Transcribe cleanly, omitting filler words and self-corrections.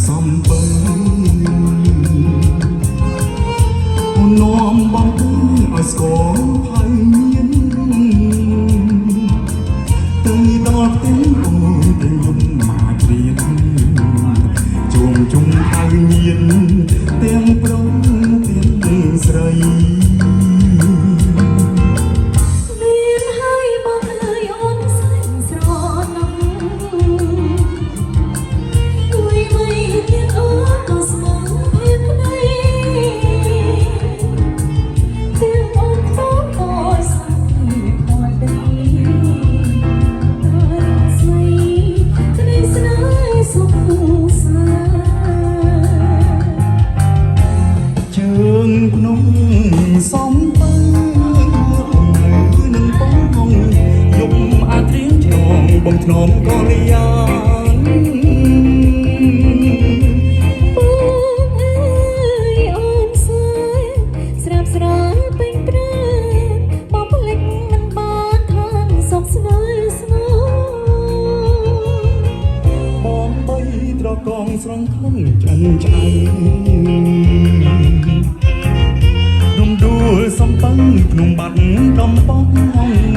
សំបីនាំបងទៅឲ្យស្គាល់ផៃមានទៅដល់ទីអូនទៅយំមកព្រៀនជួងជុំផៃមានទាំងប្រុសទាំងស្រីក្នុងសំបើនឹងបងយំអាត្រៀងឆ្លងបងធ្នមកលយានបងអើយអូនសើស្រាប់ស្រាលពេញព្រែបងភ្លេចមិនបានខាងសុខស្នេហ៍ស្នេហ៍បងបីត្រកងស្រងខំចិនឆ្អៃសំពឹងក្នុងបាត់កំប៉ុង